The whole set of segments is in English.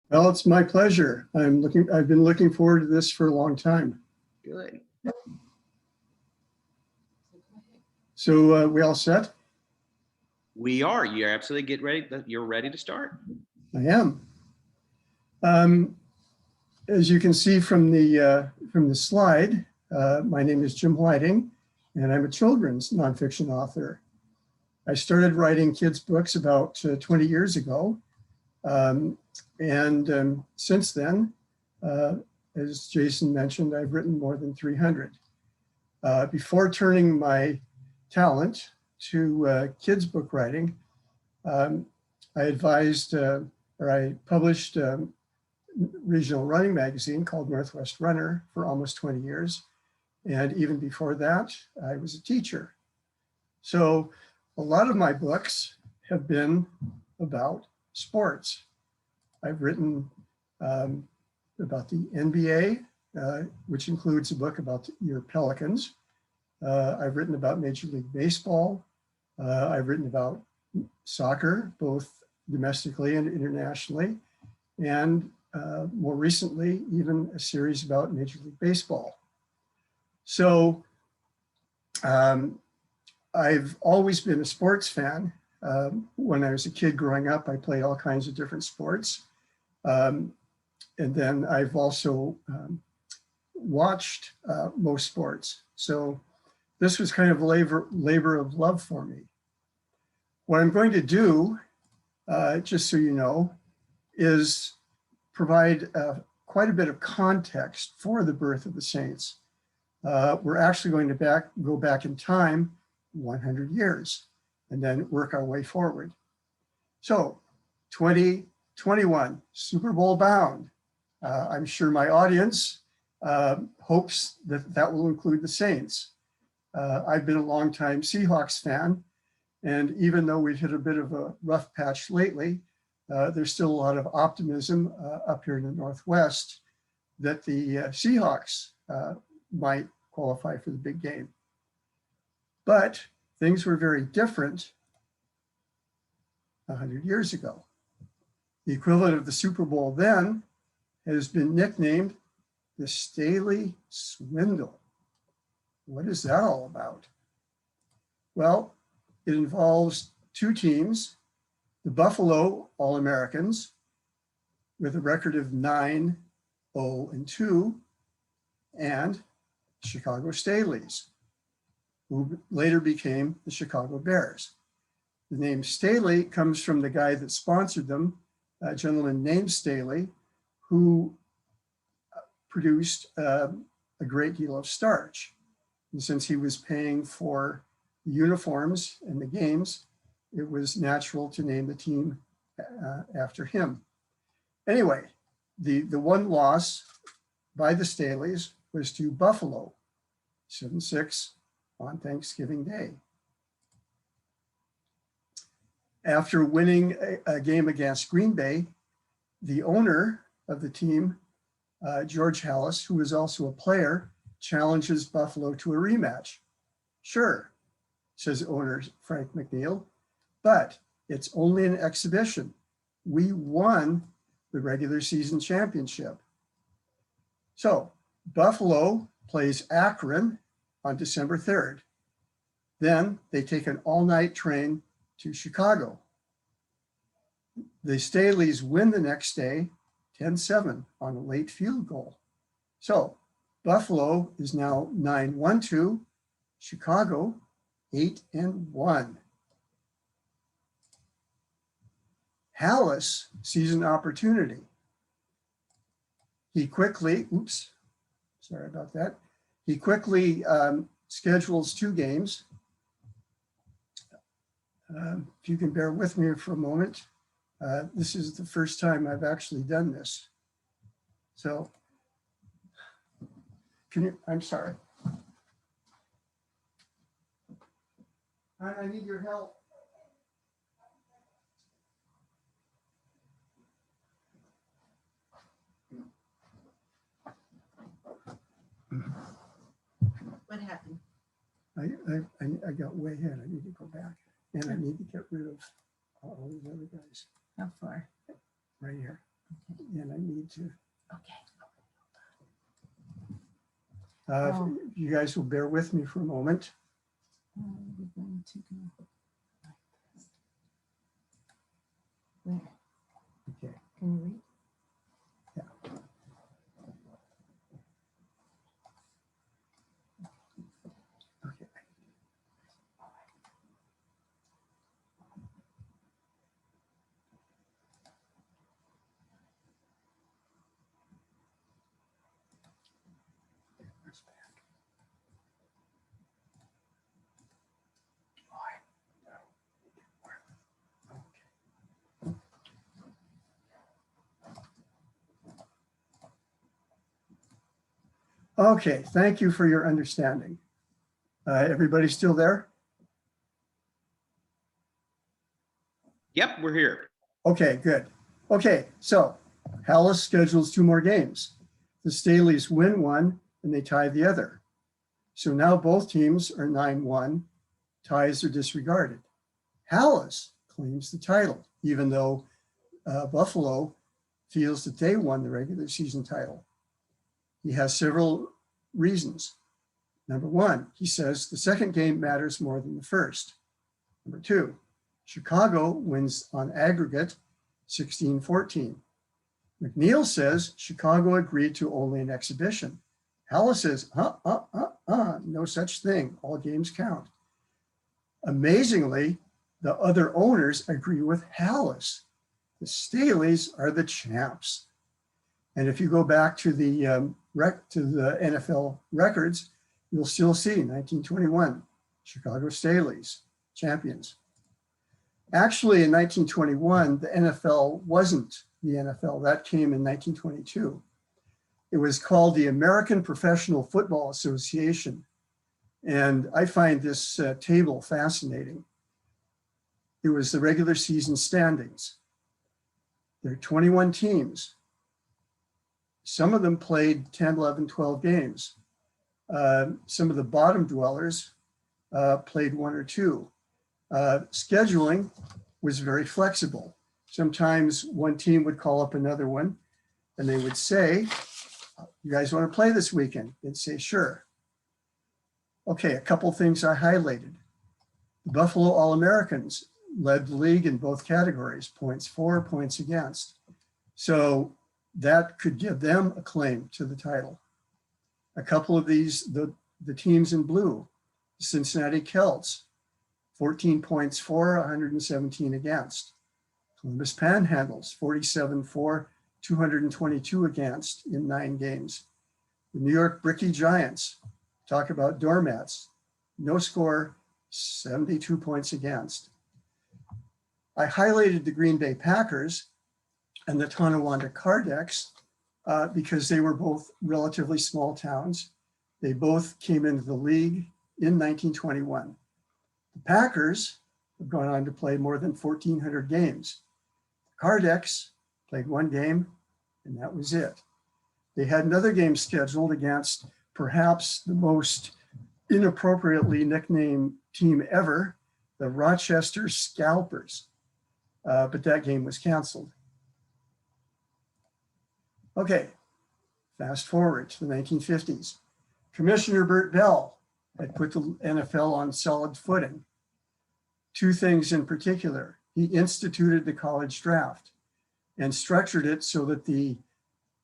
Well, it's my pleasure. I've been looking forward to this for a long time. Good. So we all set? We are. You're absolutely get ready. You're ready to start. I am. As you can see from the slide, my name is Jim Whiting, and I'm a children's nonfiction author. I started writing kids' books about 20 years ago. Since then, as Jason mentioned, I've written more than 300. Before turning my talent to kids' book writing, I advised or I published a regional running magazine called Northwest Runner for almost 20 years. And even before that, I was a teacher. So a lot of my books have been about sports. I've written about the NBA, which includes a book about your Pelicans. I've written about Major League Baseball. I've written about soccer, both domestically and internationally. And more recently, even a series about Major League Baseball. So I've always been a sports fan. When I was a kid growing up, I played all kinds of different sports. And then I've also watched most sports. So this was kind of a labor of love for me. What I'm going to do, just so you know, is provide quite a bit of context for the birth of the saints. We're actually going to go back in time 100 years and then work our way forward. So 2021, Super Bowl bound. I'm sure my audience hopes that that will include the Saints. I've been a longtime Seahawks fan, and even though we've hit a bit of a rough patch lately, there's still a lot of optimism up here in the Northwest that the Seahawks might qualify for the big game. But things were very different 100 years ago. The equivalent of the Super Bowl then has been nicknamed the Staley Swindle. What is that all about? Well, it involves two teams, the Buffalo All-Americans with a record of 9-0-2, and Chicago Staleys, who later became the Chicago Bears. The name Staley comes from the guy that sponsored them, a gentleman named Staley, who produced a great deal of starch. And since he was paying for the uniforms and the games, it was natural to name the team after him. Anyway, the one loss by the Staleys was to Buffalo, 7-6 on Thanksgiving Day. After winning a game against Green Bay, the owner of the team, George Halas, who was also a player, challenges Buffalo to a rematch. Sure, says owner Frank McNeil, but it's only an exhibition. We won the regular season championship. So Buffalo plays Akron on December 3rd. Then they take an all-night train to Chicago. The Staleys win the next day, 10-7 on a late field goal. So Buffalo is now 9-1-2, Chicago 8-1. Halas sees an opportunity. He quickly, sorry about that. He quickly schedules two games. If you can bear with me for a moment, this is the first time I've actually done this. So, I'm sorry. I need your help. What happened? I got way ahead. I need to go back, and I need to get rid of all these other guys. How far? Right here. And I need to, Okay. if you guys will bear with me for a moment. We're going to go like this. Where? Okay. Can you read? Okay. Where's back? Why? No. Where? Okay. Okay, thank you for your understanding. Everybody still there? Yep, we're here. Okay, good. Okay, so Hallis schedules 2 more games. The Staleys win one and they tie the other. So now both teams are 9-1. Ties are disregarded. Hallis claims the title, even though Buffalo feels that they won the regular season title. He has several reasons. Number one, he says the second game matters more than the first. Number two, Chicago wins on aggregate 16-14. McNeil says Chicago agreed to only an exhibition. Hallis says, no such thing. All games count. Amazingly, the other owners agree with Hallis. The Staleys are the champs. And if you go back to the NFL records, you'll still see 1921, Chicago Staleys, champions. Actually, in 1921, the NFL wasn't the NFL. That came in 1922. It was called the American Professional Football Association. And I find this table fascinating. It was the regular season standings. There are 21 teams. Some of them played 10, 11, 12 games. Some of the bottom dwellers played 1 or 2. Scheduling was very flexible. Sometimes one team would call up another one and they would say, you guys want to play this weekend? They'd say, sure. Okay, a couple things I highlighted. The Buffalo All-Americans led the league in both categories, points for, points against. So that could give them a claim to the title. A couple of these, the teams in blue, the Cincinnati Celts, 14 points for, 117 against. Columbus Panhandles, 47 for, 222 against in 9 games. The New York Bricky Giants, talk about doormats, no score, 72 points against. I highlighted the Green Bay Packers and the Tonawanda Cardex because they were both relatively small towns. They both came into the league in 1921. The Packers have gone on to play more than 1,400 games. Cardex played 1 game, and that was it. They had another game scheduled against perhaps the most inappropriately nicknamed team ever, the Rochester Scalpers, but that game was canceled. Okay, fast forward to the 1950s. Commissioner Bert Bell had put the NFL on solid footing. 2 things in particular. He instituted the college draft and structured it so that the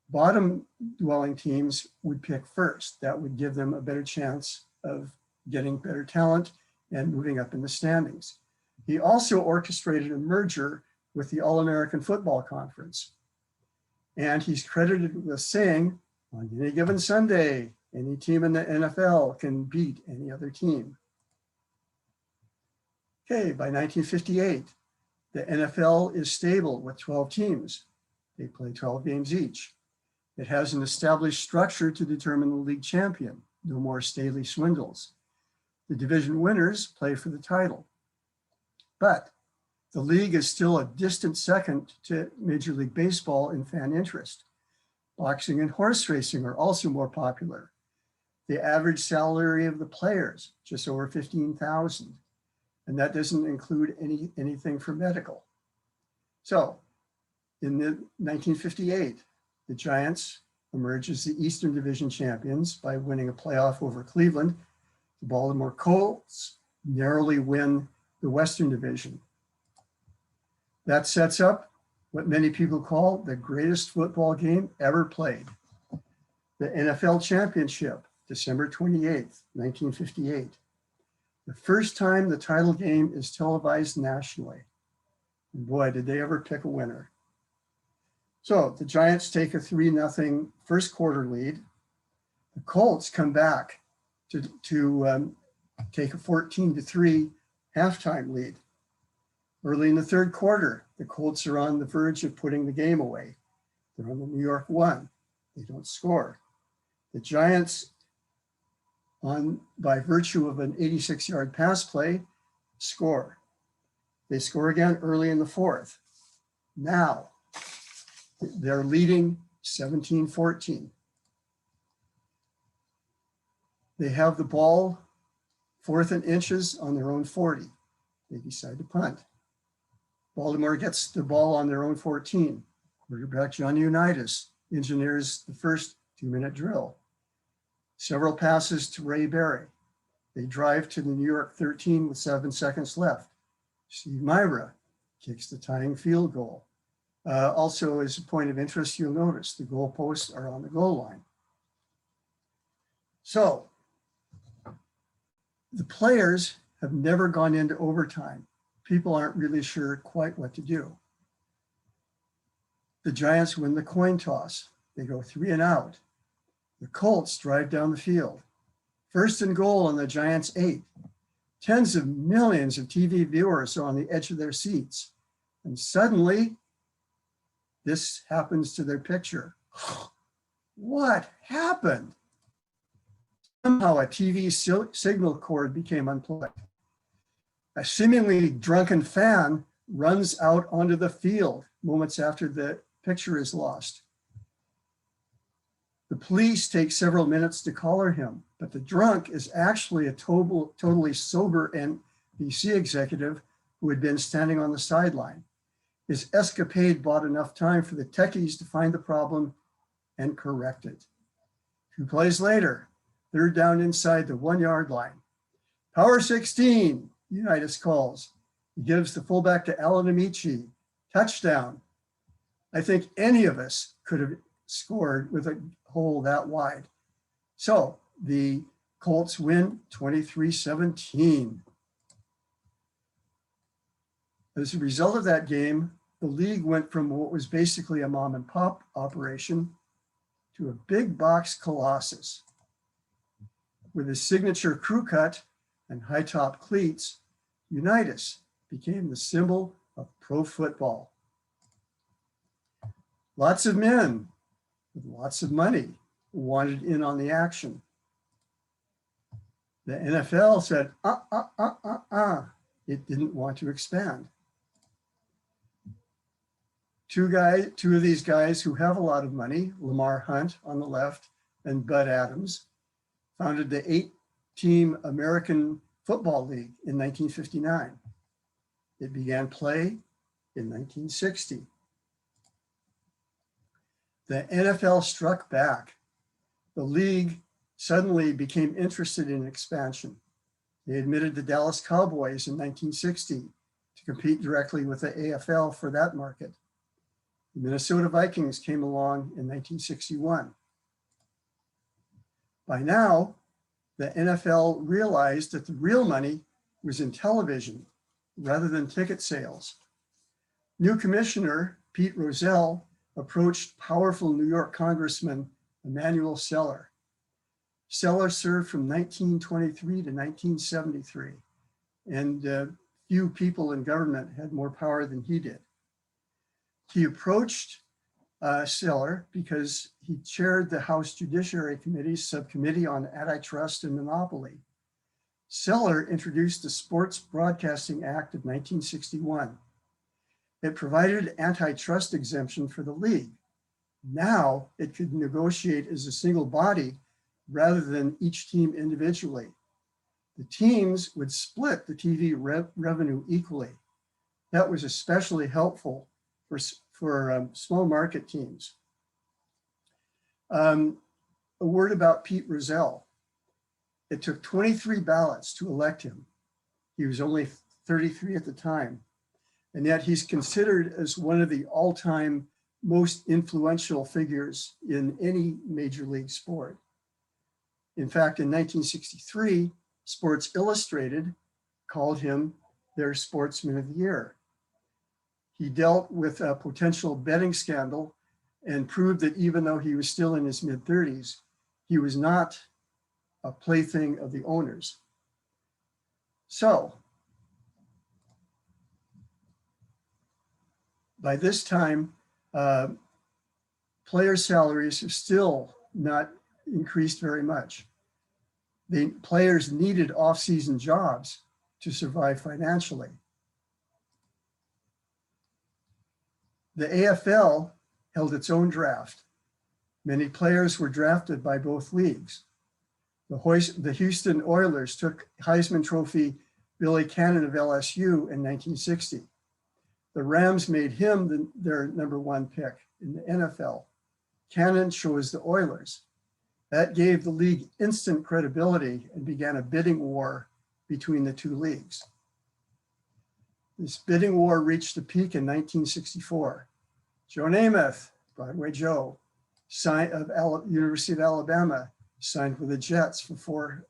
bottom dwelling teams would pick first. That would give them a better chance of getting better talent and moving up in the standings. He also orchestrated a merger with the All-American Football Conference. And he's credited with saying, on any given Sunday, any team in the NFL can beat any other team. Okay, by 1958, the NFL is stable with 12 teams. They play 12 games each. It has an established structure to determine the league champion. No more Staley swindles. The division winners play for the title. But the league is still a distant second to Major League Baseball in fan interest. Boxing and horse racing are also more popular. The average salary of the players, just over $15,000. And that doesn't include anything for medical. So In 1958, the Giants emerged as the Eastern Division champions by winning a playoff over Cleveland. The Baltimore Colts narrowly win the Western Division. That sets up what many people call the greatest football game ever played. The NFL Championship, December 28th, 1958. The first time the title game is televised nationally. And boy, did they ever pick a winner. So the Giants take a 3-0 first quarter lead. The Colts come back to take a 14-3 halftime lead. Early in the third quarter, the Colts are on the verge of putting the game away. They're on the New York 1. They don't score. The Giants, by virtue of an 86-yard pass play, score. They score again early in the fourth. Now, they're leading 17-14. They have the ball 4th and inches on their own 40. They decide to punt. Baltimore gets the ball on their own 14. Quarterback Johnny Unitas engineers the first 2-minute drill. Several passes to Ray Berry. They drive to the New York 13 with 7 seconds left. Steve Myra kicks the tying field goal. Also, as a point of interest, you'll notice the goalposts are on the goal line. So the players have never gone into overtime. People aren't really sure quite what to do. The Giants win the coin toss. They go 3 and out. The Colts drive down the field. First and goal on the Giants' 8. Tens of millions of TV viewers are on the edge of their seats. And suddenly, this happens to their picture. What happened? Somehow a TV signal cord became unplugged. A seemingly drunken fan runs out onto the field moments after the picture is lost. The police take several minutes to collar him, but the drunk is actually a totally sober NBC executive who had been standing on the sideline. His escapade bought enough time for the techies to find the problem and correct it. 2 plays later, they're down inside the 1-yard line. Power 16, Unitas calls. He gives the fullback to Alan Amici. Touchdown. I think any of us could have scored with a hole that wide. So the Colts win 23-17. As a result of that game, the league went from what was basically a mom and pop operation to a big box colossus. With his signature crew cut and high top cleats, Unitas became the symbol of pro football. Lots of men with lots of money wanted in on the action. The NFL said, it didn't want to expand. Two of these guys who have a lot of money, Lamar Hunt on the left and Bud Adams, founded the 8-team American Football League in 1959. It began play in 1960. The NFL struck back. The league suddenly became interested in expansion. They admitted the Dallas Cowboys in 1960 to compete directly with the AFL for that market. The Minnesota Vikings came along in 1961. By now, the NFL realized that the real money was in television rather than ticket sales. New commissioner Pete Rozelle approached powerful New York Congressman Emanuel Seller. Seller served from 1923 to 1973, and few people in government had more power than he did. He approached Seller because he chaired the House Judiciary Committee's subcommittee on antitrust and monopoly. Seller introduced the Sports Broadcasting Act of 1961. It provided antitrust exemption for the league. Now it could negotiate as a single body rather than each team individually. The teams would split the TV revenue equally. That was especially helpful for small market teams. A word about Pete Rozelle. It took 23 ballots to elect him. He was only 33 at the time, and yet he's considered as one of the all-time most influential figures in any major league sport. In fact, in 1963, Sports Illustrated called him their Sportsman of the Year. He dealt with a potential betting scandal and proved that even though he was still in his mid-30s, he was not a plaything of the owners. So, by this time, player salaries have still not increased very much. The players needed off-season jobs to survive financially. The AFL held its own draft. Many players were drafted by both leagues. The Houston Oilers took Heisman Trophy Billy Cannon of LSU in 1960. The Rams made him their #1 pick in the NFL. Cannon chose the Oilers. That gave the league instant credibility and began a bidding war between the two leagues. This bidding war reached a peak in 1964. Joe Namath, Broadway Joe, of University of Alabama, signed with the Jets for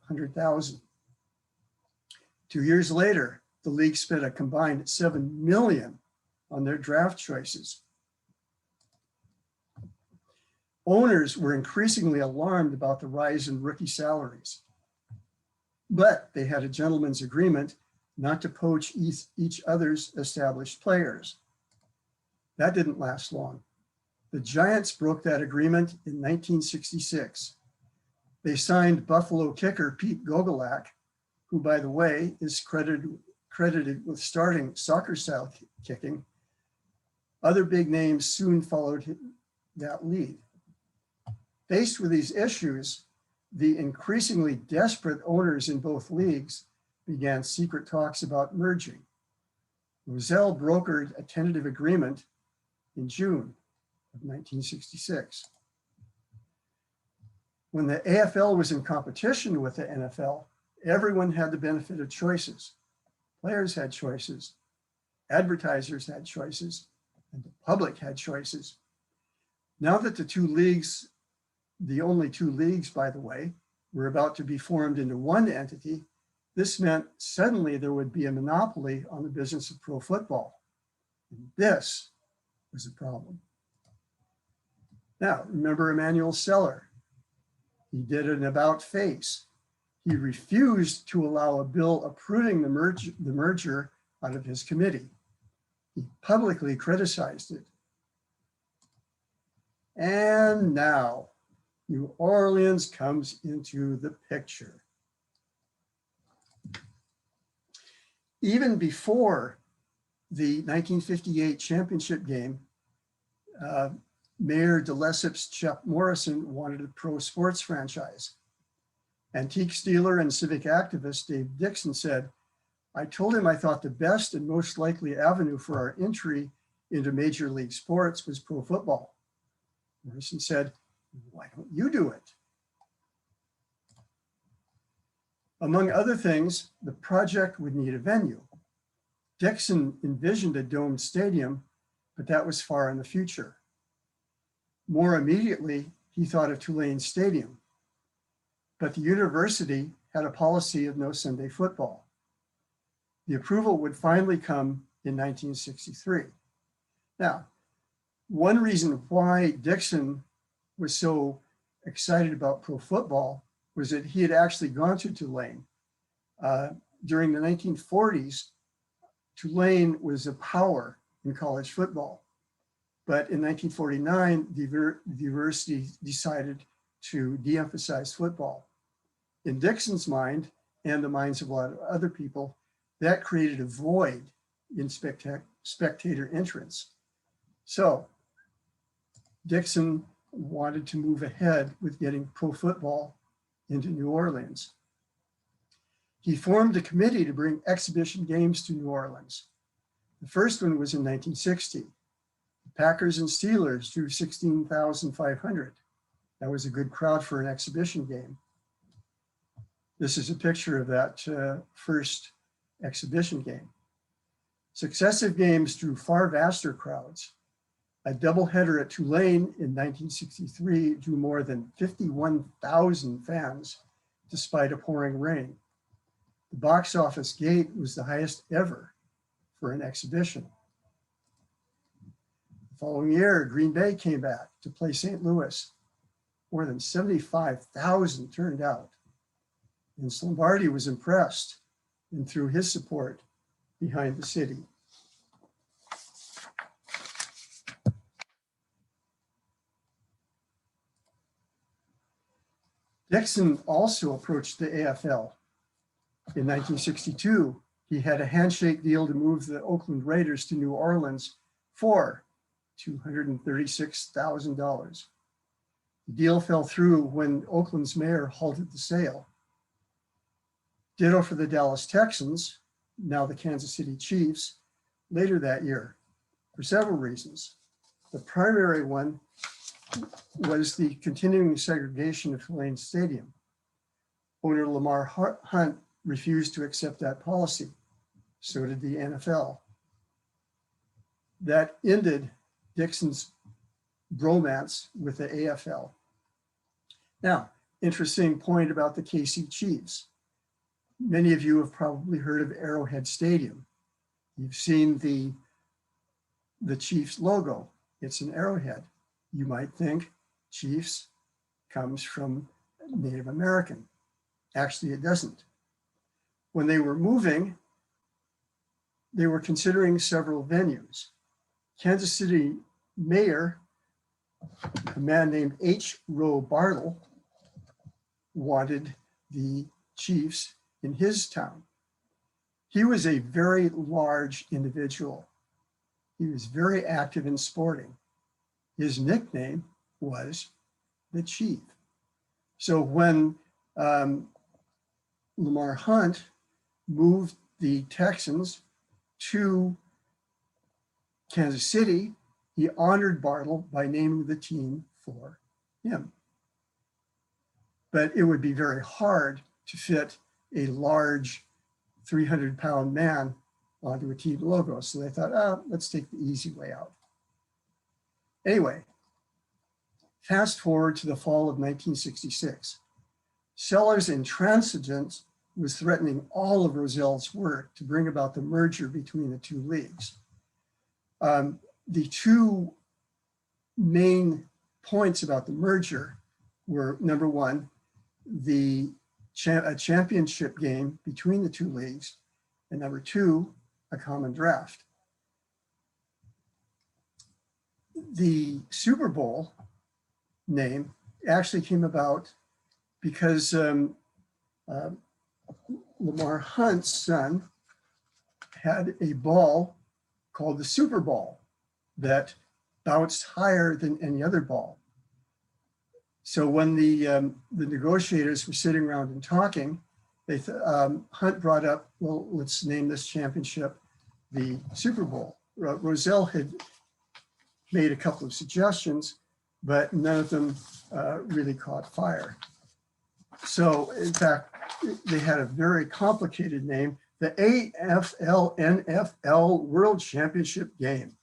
$400,000. 2 years later, the league spent a combined $7 million on their draft choices. Owners were increasingly alarmed about the rise in rookie salaries, but they had a gentleman's agreement not to poach each other's established players. That didn't last long. The Giants broke that agreement in 1966. They signed Buffalo kicker Pete Gogolak, who, by the way, is credited with starting soccer-style kicking. Other big names soon followed that lead. Faced with these issues, the increasingly desperate owners in both leagues began secret talks about merging. Rozelle brokered a tentative agreement in June of 1966. When the AFL was in competition with the NFL, everyone had the benefit of choices. Players had choices, advertisers had choices, and the public had choices. Now that the two leagues, the only two leagues, by the way, were about to be formed into one entity, this meant suddenly there would be a monopoly on the business of pro football. And this was a problem. Now, remember Emmanuel Seller. He did an about face. He refused to allow a bill approving the merger out of his committee. He publicly criticized it. And now, New Orleans comes into the picture. Even before the 1958 championship game, Mayor de Lesseps Chuck Morrison wanted a pro sports franchise. Antique dealer and civic activist Dave Dixon said, "I told him I thought the best and most likely avenue for our entry into major league sports was pro football." Morrison said, "Why don't you do it?" Among other things, the project would need a venue. Dixon envisioned a domed stadium, but that was far in the future. More immediately, he thought of Tulane Stadium, but the university had a policy of no Sunday football. The approval would finally come in 1963. Now, one reason why Dixon was so excited about pro football was that he had actually gone to Tulane. During the 1940s, Tulane was a power in college football. But in 1949, the university decided to de-emphasize football. In Dixon's mind, and the minds of a lot of other people, that created a void in spectator entrance. So Dixon wanted to move ahead with getting pro football into New Orleans. He formed a committee to bring exhibition games to New Orleans. The first one was in 1960. Packers and Steelers drew 16,500. That was a good crowd for an exhibition game. This is a picture of that first exhibition game. Successive games drew far vaster crowds. A doubleheader at Tulane in 1963 drew more than 51,000 fans despite a pouring rain. The box office gate was the highest ever for an exhibition. The following year, Green Bay came back to play St. Louis. More than 75,000 turned out. Vince Lombardi was impressed and threw his support behind the city. Dixon also approached the AFL. In 1962, he had a handshake deal to move the Oakland Raiders to New Orleans for $236,000. The deal fell through when Oakland's mayor halted the sale. Ditto for the Dallas Texans, now the Kansas City Chiefs, later that year, for several reasons. The primary one was the continuing segregation of Tulane Stadium. Owner Lamar Hunt refused to accept that policy. So did the NFL. That ended Dixon's bromance with the AFL. Now, interesting point about the KC Chiefs. Many of you have probably heard of Arrowhead Stadium. You've seen the Chiefs logo. It's an arrowhead. You might think Chiefs comes from Native American. Actually, it doesn't. When they were moving, they were considering several venues. Kansas City mayor, a man named H. Roe Bartle, wanted the Chiefs in his town. He was a very large individual. He was very active in sporting. His nickname was the Chief. So when Lamar Hunt moved the Texans to Kansas City, he honored Bartle by naming the team for him. But it would be very hard to fit a large 300-pound man onto a team logo. So they thought, oh, let's take the easy way out. Anyway, fast forward to the fall of 1966. Sellers Intransigent was threatening all of Rozell's work to bring about the merger between the two leagues. The two main points about the merger were, number one, a championship game between the two leagues, and number two, a common draft. The Super Bowl name actually came about because Lamar Hunt's son had a ball called the Super Ball that bounced higher than any other ball. So when the negotiators were sitting around and talking, Hunt brought up, well, let's name this championship the Super Bowl. Rozell had made a couple of suggestions, but none of them really caught fire. So in fact, they had a very complicated name, the AFL-NFL World Championship Game.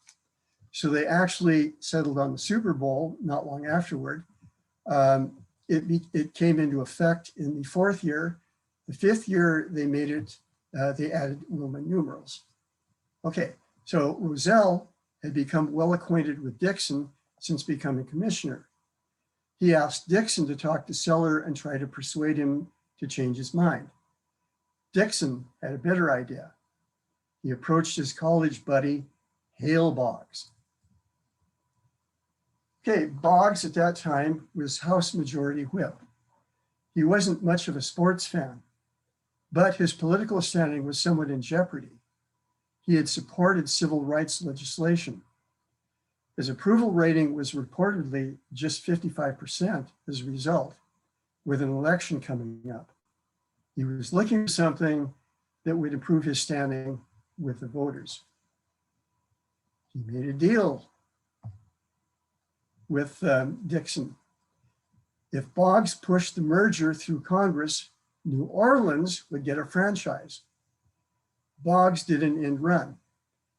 So they actually settled on the Super Bowl not long afterward. It came into effect in the fourth year. The fifth year, they made it, they added Roman numerals. Okay, so Rozell had become well acquainted with Dixon since becoming commissioner. He asked Dixon to talk to Seller and try to persuade him to change his mind. Dixon had a better idea. He approached his college buddy, Hale Boggs. Okay, Boggs at that time was House Majority Whip. He wasn't much of a sports fan, but his political standing was somewhat in jeopardy. He had supported civil rights legislation. His approval rating was reportedly just 55% as a result, with an election coming up. He was looking for something that would improve his standing with the voters. He made a deal with Dixon. If Boggs pushed the merger through Congress, New Orleans would get a franchise. Boggs did an end run.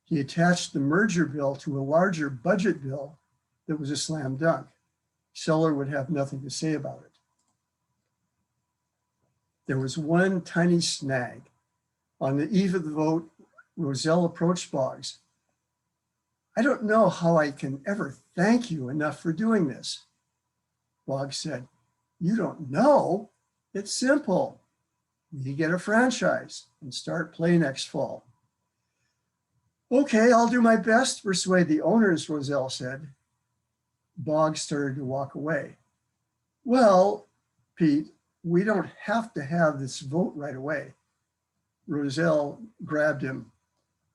He attached the merger bill to a larger budget bill that was a slam dunk. Seller would have nothing to say about it. There was one tiny snag. On the eve of the vote, Rozelle approached Boggs. "I don't know how I can ever thank you enough for doing this." Boggs said, "You don't know? It's simple. We get a franchise and start play next fall." "Okay, I'll do my best to persuade the owners," Rozelle said. Boggs started to walk away. "Well, Pete, we don't have to have this vote right away." Rozelle grabbed him.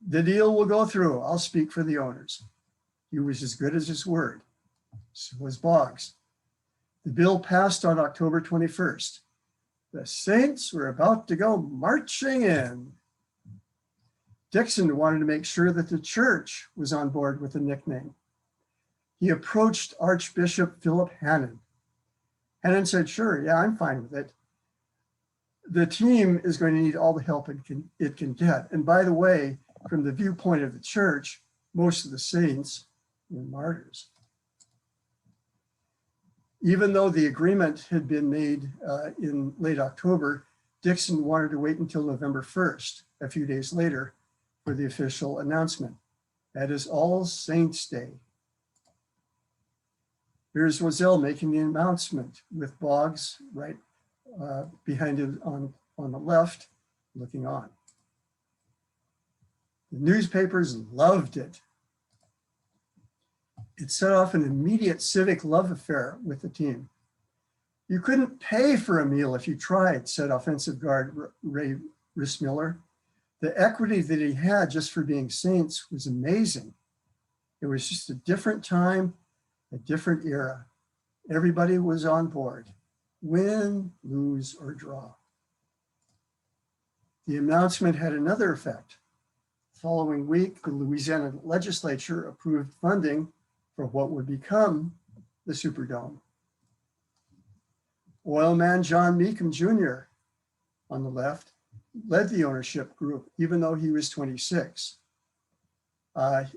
"The deal will go through. I'll speak for the owners." He was as good as his word. So was Boggs. The bill passed on October 21st. The Saints were about to go marching in. Dixon wanted to make sure that the church was on board with the nickname. He approached Archbishop Philip Hannon. Hannon said, "Sure, yeah, I'm fine with it. The team is going to need all the help it can get. And by the way, from the viewpoint of the church, most of the saints were martyrs." Even though the agreement had been made in late October, Dixon wanted to wait until November 1st, a few days later, for the official announcement. That is All Saints Day. Here's Rozelle making the announcement with Boggs right behind him on the left, looking on. The newspapers loved it. It set off an immediate civic love affair with the team. "You couldn't pay for a meal if you tried," said offensive guard Ray Rissmiller. The equity that he had just for being Saints was amazing. It was just a different time, a different era. Everybody was on board, win, lose, or draw. The announcement had another effect. The following week, the Louisiana legislature approved funding for what would become the Superdome. Oilman John Meekum Jr. on the left led the ownership group, even though he was 26.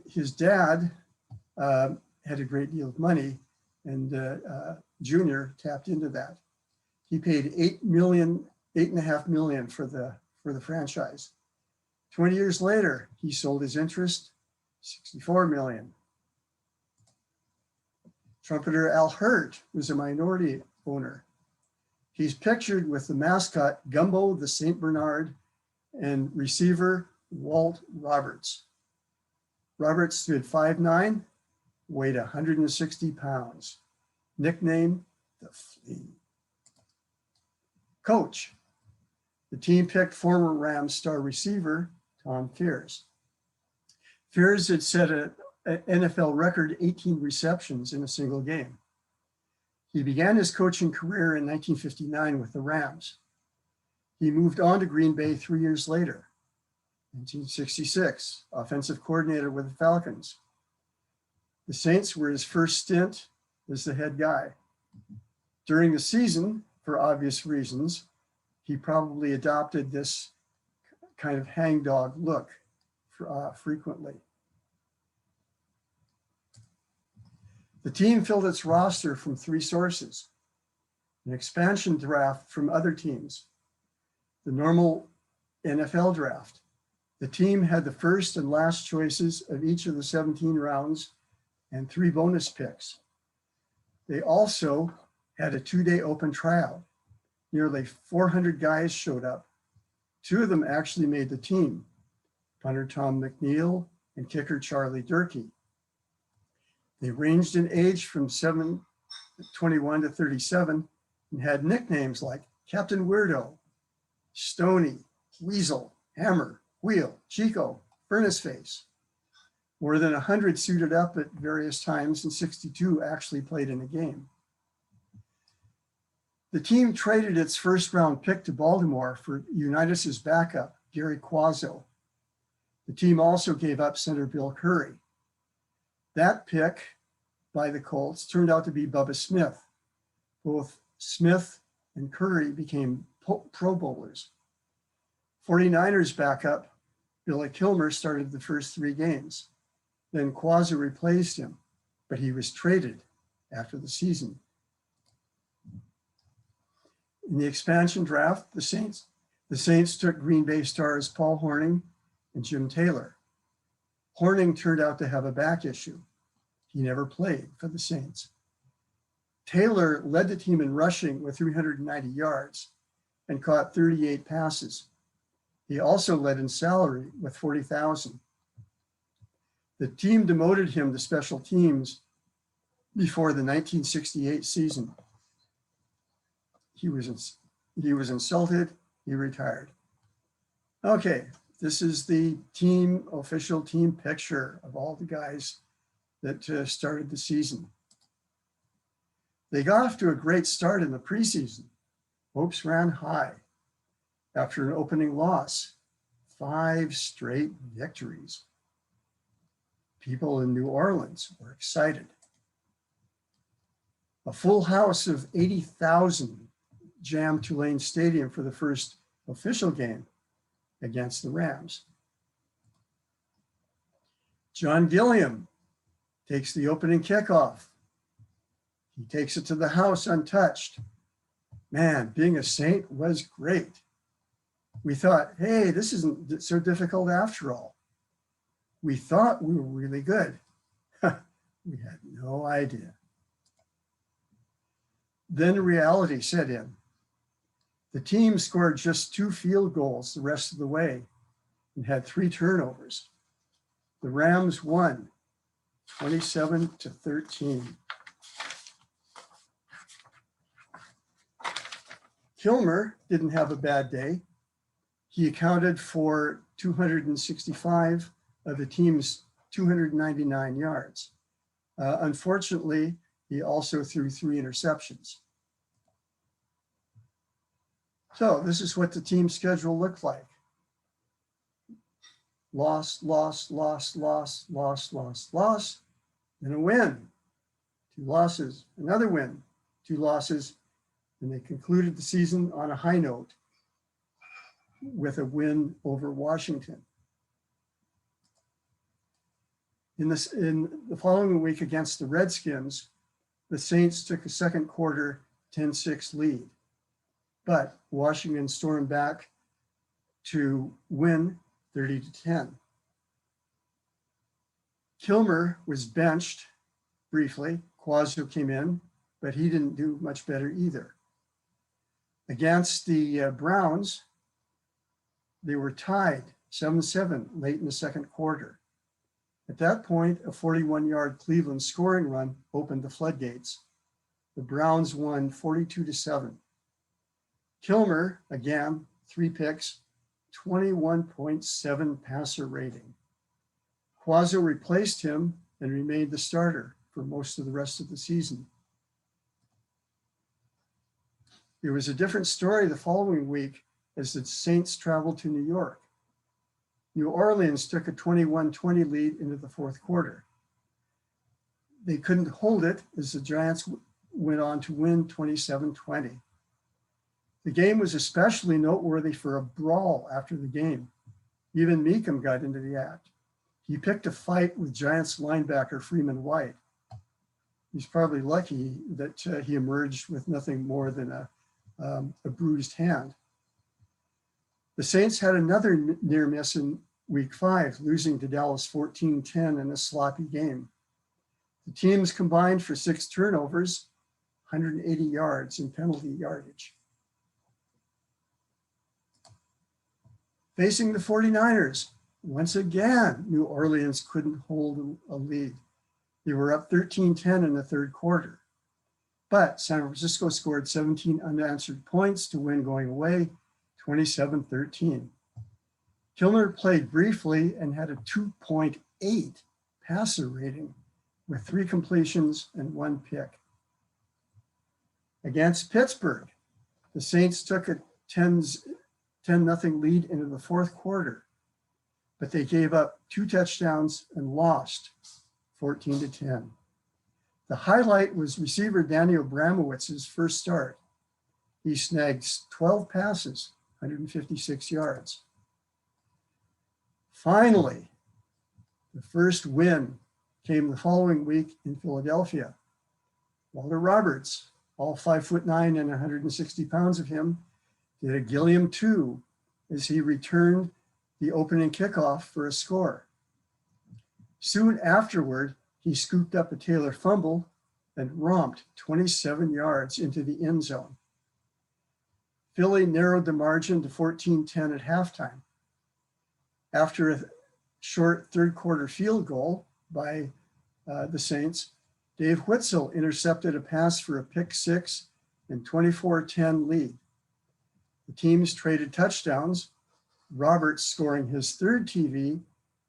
His dad had a great deal of money, and Junior tapped into that. He paid $8.5 million for the franchise. 20 years later, he sold his interest, $64 million. Trumpeter Al Hirt was a minority owner. He's pictured with the mascot Gumbo the St. Bernard and receiver Walt Roberts. Roberts stood 5'9", weighed 160 pounds, nicknamed the Flea. Coach. The team picked former Rams star receiver Tom Fears. Fears had set an NFL record 18 receptions in a single game. He began his coaching career in 1959 with the Rams. He moved on to Green Bay 3 years later. 1966, offensive coordinator with the Falcons. The Saints were his first stint as the head guy. During the season, for obvious reasons, he probably adopted this kind of hangdog look frequently. The team filled its roster from three sources: an expansion draft from other teams, the normal NFL draft. The team had the first and last choices of each of the 17 rounds and 3 bonus picks. They also had a 2-day open tryout. Nearly 400 guys showed up. 2 of them actually made the team, punter Tom McNeil and kicker Charlie Durkee. They ranged in age from 21 to 37 and had nicknames like Captain Weirdo, Stony, Weasel, Hammer, Wheel, Chico, Furnace Face. More than 100 suited up at various times, and 62 actually played in a game. The team traded its first round pick to Baltimore for Unitas's backup, Gary Quazzo. The team also gave up center Bill Curry. That pick by the Colts turned out to be Bubba Smith. Both Smith and Curry became Pro Bowlers. 49ers backup Billy Kilmer started the first 3 games. Then Quazza replaced him, but he was traded after the season. In the expansion draft, the Saints took Green Bay stars Paul Hornung and Jim Taylor. Hornung turned out to have a back issue. He never played for the Saints. Taylor led the team in rushing with 390 yards and caught 38 passes. He also led in salary with $40,000. The team demoted him to special teams before the 1968 season. He was insulted, he retired. Okay, this is the official team picture of all the guys that started the season. They got off to a great start in the preseason. Hopes ran high. After an opening loss, 5 straight victories. People in New Orleans were excited. A full house of 80,000 jammed Tulane Stadium for the first official game against the Rams. John Gilliam takes the opening kickoff. He takes it to the house untouched. Man, being a Saint was great. We thought, hey, this isn't so difficult after all. We thought we were really good. We had no idea. Then reality set in. The team scored just 2 field goals the rest of the way and had 3 turnovers. The Rams won 27-13. Kilmer didn't have a bad day. He accounted for 265 of the team's 299 yards. Unfortunately, he also threw 3 interceptions. So this is what the team schedule looked like. Loss, loss, loss, loss, loss, loss, loss, then a win. 2 losses, another win, 2 losses, and they concluded the season on a high note with a win over Washington. In the following week against the Redskins, the Saints took a second quarter 10-6 lead, but Washington stormed back to win 30-10. Kilmer was benched briefly. Quazza came in, but he didn't do much better either. Against the Browns, they were tied 7-7 late in the second quarter. At that point, a 41-yard Cleveland scoring run opened the floodgates. The Browns won 42-7. Kilmer, again, 3 picks, 21.7 passer rating. Quazza replaced him and remained the starter for most of the rest of the season. It was a different story the following week as the Saints traveled to New York. New Orleans took a 21-20 lead into the fourth quarter. They couldn't hold it as the Giants went on to win 27-20. The game was especially noteworthy for a brawl after the game. Even Meekum got into the act. He picked a fight with Giants linebacker Freeman White. He's probably lucky that he emerged with nothing more than a bruised hand. The Saints had another near miss in week 5, losing to Dallas 14-10 in a sloppy game. The teams combined for 6 turnovers, 180 yards in penalty yardage. Facing the 49ers, once again, New Orleans couldn't hold a lead. They were up 13-10 in the third quarter. But San Francisco scored 17 unanswered points to win going away, 27-13. Kilmer played briefly and had a 2.8 passer rating with 3 completions and 1 pick. Against Pittsburgh, the Saints took a 10-0 lead into the fourth quarter, but they gave up 2 touchdowns and lost 14-10. The highlight was receiver Danny Abramowitz's first start. He snagged 12 passes, 156 yards. Finally, the first win came the following week in Philadelphia. Walter Roberts, all 5'9" and 160 pounds of him, did a Gilliam 2 as he returned the opening kickoff for a score. Soon afterward, he scooped up a Taylor fumble and romped 27 yards into the end zone. Philly narrowed the margin to 14-10 at halftime. After a short third quarter field goal by the Saints, Dave Witzel intercepted a pass for a pick six and 24-10 lead. The teams traded touchdowns, Roberts scoring his third TV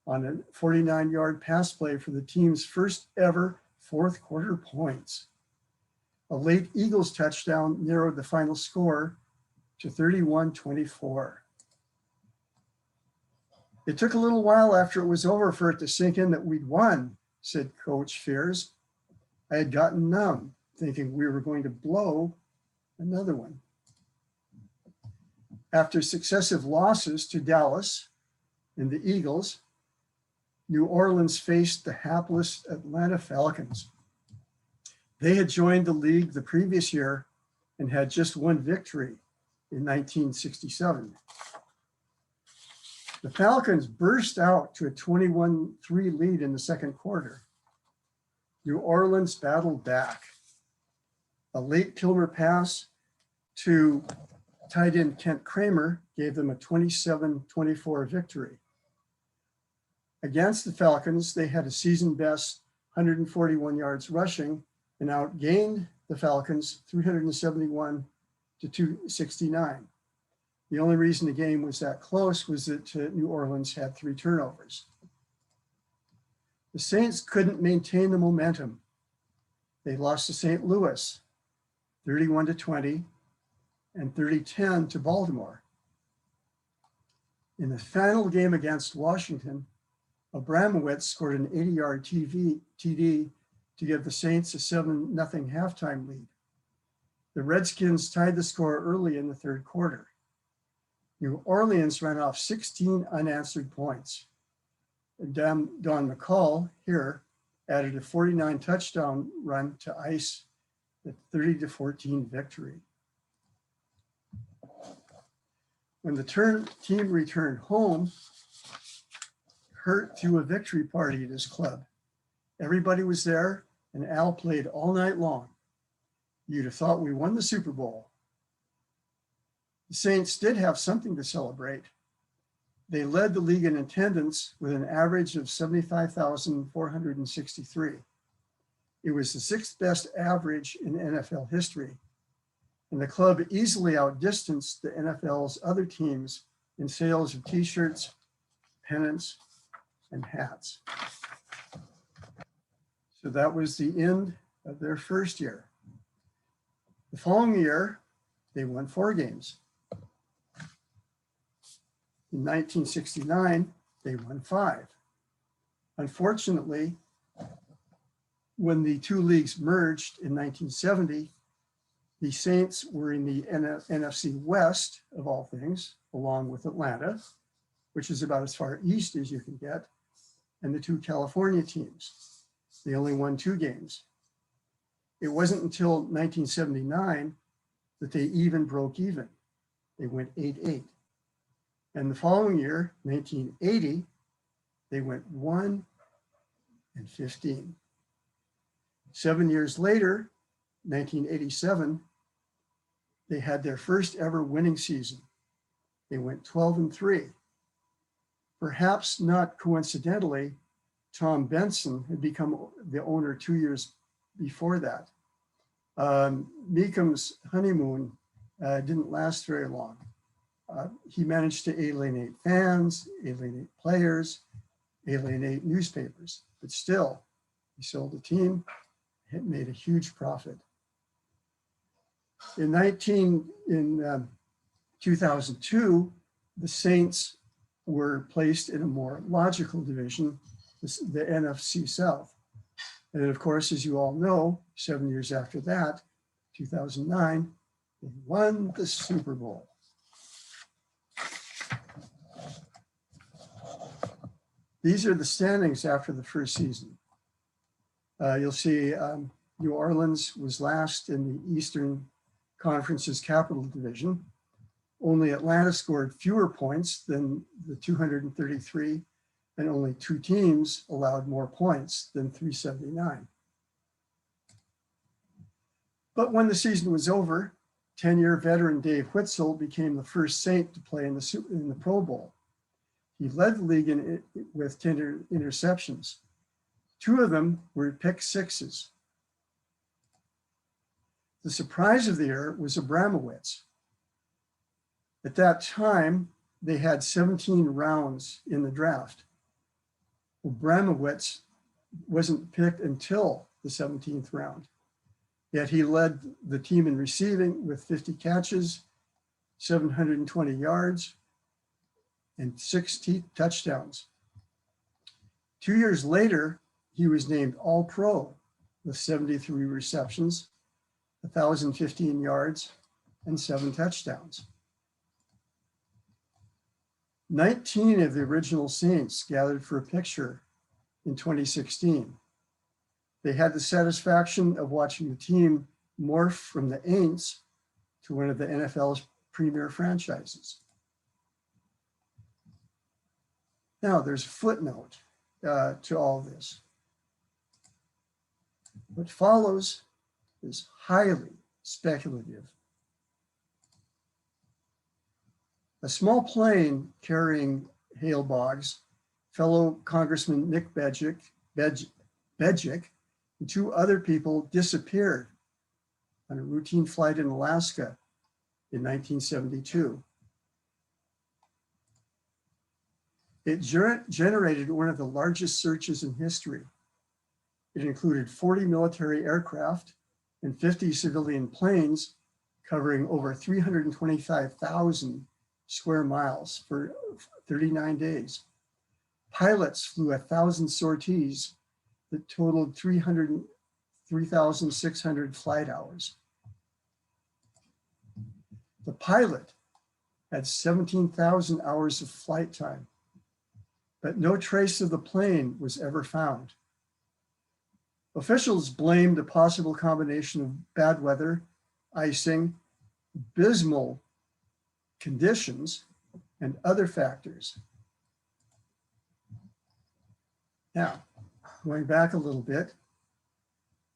on a 49-yard pass play for the team's first ever fourth quarter points. A late Eagles touchdown narrowed the final score to 31-24. It took a little while after it was over for it to sink in that we'd won, said Coach Fears. I had gotten numb, thinking we were going to blow another one. After successive losses to Dallas and the Eagles, New Orleans faced the hapless Atlanta Falcons. They had joined the league the previous year and had just one victory in 1967. The Falcons burst out to a 21-3 lead in the second quarter. New Orleans battled back. A late Kilmer pass to tight end Kent Kramer gave them a 27-24 victory. Against the Falcons, they had a season best 141 yards rushing and outgained the Falcons 371 to 269. The only reason the game was that close was that New Orleans had 3 turnovers. The Saints couldn't maintain the momentum. They lost to St. Louis 31-20 and 30-10 to Baltimore. In the final game against Washington, Abramowitz scored an 80-yard TD to give the Saints a 7-0 halftime lead. The Redskins tied the score early in the third quarter. New Orleans ran off 16 unanswered points. Don McCall here added a 49 touchdown run to ice the 30-14 victory. When the team returned home, Hurt threw a victory party at his club. Everybody was there, and Al played all night long. You'd have thought we won the Super Bowl. The Saints did have something to celebrate. They led the league in attendance with an average of 75,463. It was the 6th best average in NFL history, and the club easily outdistanced the NFL's other teams in sales of t-shirts, pennants, and hats. So that was the end of their first year. The following year, they won 4 games. In 1969, they won 5. Unfortunately, when the 2 leagues merged in 1970, the Saints were in the NFC West, of all things, along with Atlanta, which is about as far east as you can get, and the 2 California teams. They only won 2 games. It wasn't until 1979 that they even broke even. They went 8-8. And the following year, 1980, they went 1-15. 7 years later, 1987, they had their first ever winning season. They went 12-3. Perhaps not coincidentally, Tom Benson had become the owner 2 years before that. Meekham's honeymoon didn't last very long. He managed to alienate fans, alienate players, alienate newspapers, but still, he sold the team, it made a huge profit. In 2002, the Saints were placed in a more logical division, the NFC South. And then, of course, as you all know, 7 years after that, 2009, they won the Super Bowl. These are the standings after the first season. You'll see New Orleans was last in the Eastern Conference's Capital Division. Only Atlanta scored fewer points than the 233, and only 2 teams allowed more points than 379. But when the season was over, 10-year veteran Dave Whitzel became the first Saint to play in the Pro Bowl. He led the league with 10 interceptions. 2 of them were pick sixes. The surprise of the year was Abramowitz. At that time, they had 17 rounds in the draft. Abramowitz wasn't picked until the 17th round. Yet he led the team in receiving with 50 catches, 720 yards, and 6 touchdowns. 2 years later, he was named All-Pro with 73 receptions, 1,015 yards, and 7 touchdowns. 19 of the original Saints gathered for a picture in 2016. They had the satisfaction of watching the team morph from the Aints to one of the NFL's premier franchises. Now, there's a footnote to all this. What follows is highly speculative. A small plane carrying Hale Boggs, fellow Congressman Nick Begic, and 2 other people disappeared on a routine flight in Alaska in 1972. It generated one of the largest searches in history. It included 40 military aircraft and 50 civilian planes covering over 325,000 square miles for 39 days. Pilots flew 1,000 sorties that totaled 3,600 flight hours. The pilot had 17,000 hours of flight time, but no trace of the plane was ever found. Officials blamed a possible combination of bad weather, icing, abysmal conditions, and other factors. Now, going back a little bit,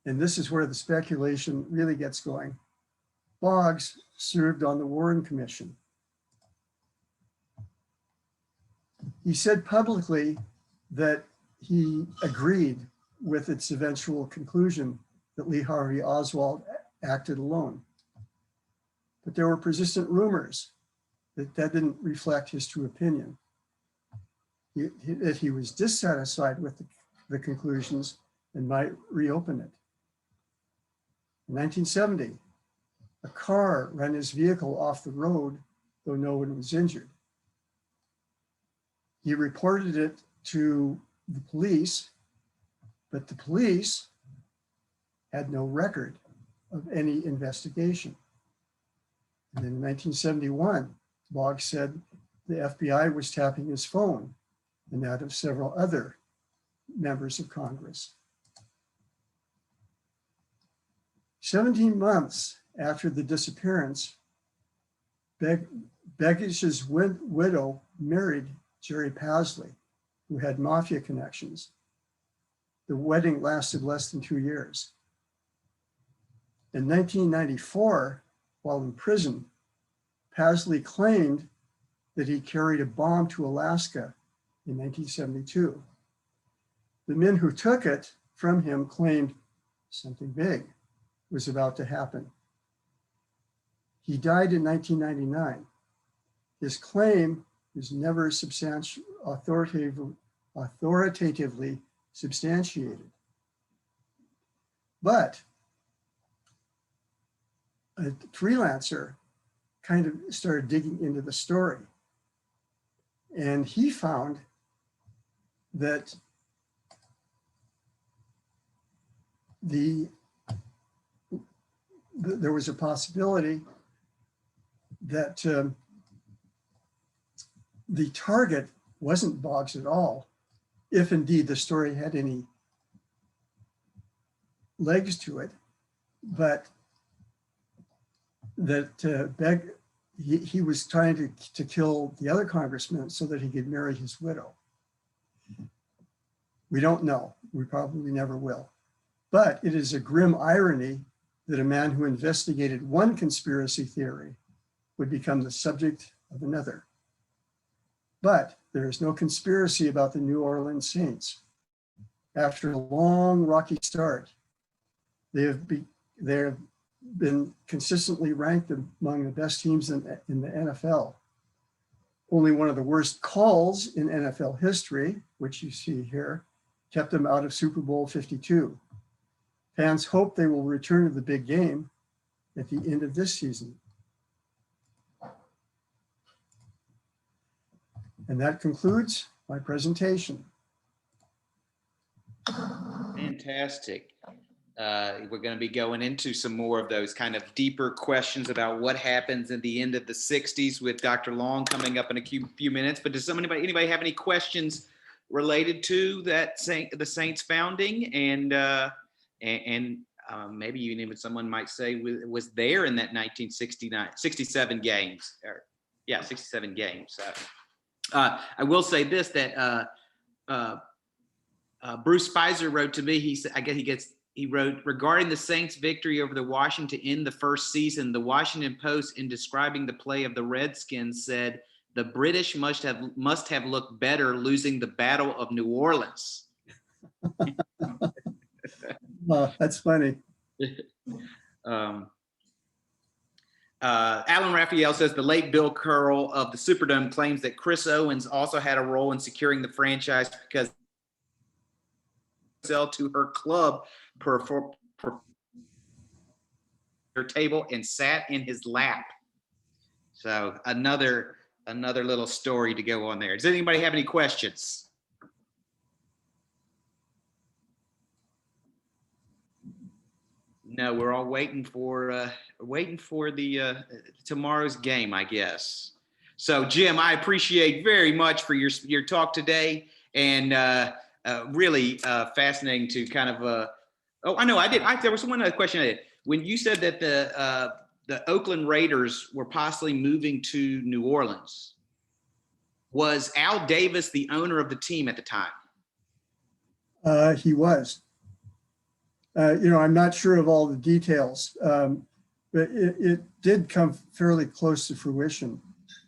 and this is where the speculation really gets going. Boggs served on the Warren Commission. He said publicly that he agreed with its eventual conclusion that Lee Harvey Oswald acted alone. But there were persistent rumors that didn't reflect his true opinion. That he was dissatisfied with the conclusions and might reopen it. In 1970, a car ran his vehicle off the road, though no one was injured. He reported it to the police, but the police had no record of any investigation. And then in 1971, Boggs said the FBI was tapping his phone and that of several other members of Congress. 17 months after the disappearance, Begish's widow married Jerry Pasley, who had mafia connections. The wedding lasted less than 2 years. In 1994, while in prison, Pasley claimed that he carried a bomb to Alaska in 1972. The men who took it from him claimed something big was about to happen. He died in 1999. His claim was never authoritatively substantiated. But a freelancer kind of started digging into the story. And he found that there was a possibility that the target wasn't Boggs at all, if indeed the story had any legs to it, but that he was trying to kill the other congressman so that he could marry his widow. We don't know. We probably never will. But it is a grim irony that a man who investigated one conspiracy theory would become the subject of another. But there is no conspiracy about the New Orleans Saints. After a long, rocky start, they have been consistently ranked among the best teams in the NFL. Only one of the worst calls in NFL history, which you see here, kept them out of Super Bowl 52. Fans hope they will return to the big game at the end of this season. And that concludes my presentation. Fantastic. We're going to be going into some more of those kind of deeper questions about what happens at the end of the 60s with Dr. Long coming up in a few minutes. But does anybody have any questions related to that the Saints founding and maybe even someone might say was there in that 67 games? 67 games. I will say this, that Bruce Spicer wrote to me. He said, he wrote, regarding the Saints' victory over the Washington in the first season, the Washington Post, in describing the play of the Redskins, said the British must have looked better losing the Battle of New Orleans. That's funny. Alan Raphael says the late Bill Curl of the Superdome claims that Chris Owens also had a role in securing the franchise because sell to her club per her table and sat in his lap. So another little story to go on there. Does anybody have any questions? No, we're all waiting for the tomorrow's game, I guess. So Jim, I appreciate very much for your talk today, and really fascinating to kind of oh, I know there was one other question I did. When you said that the Oakland Raiders were possibly moving to New Orleans, was Al Davis the owner of the team at the time? He was. I'm not sure of all the details, but it did come fairly close to fruition.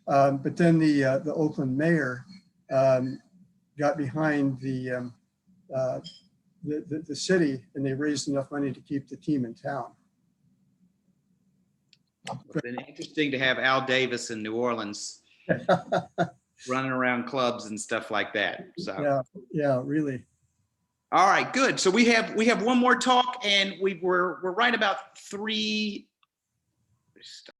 But then the Oakland mayor got behind the city, and they raised enough money to keep the team in town. It's been interesting to have Al Davis in New Orleans running around clubs and stuff like that. So yeah, really. All right, good. So we have one more talk, and we're right about 3.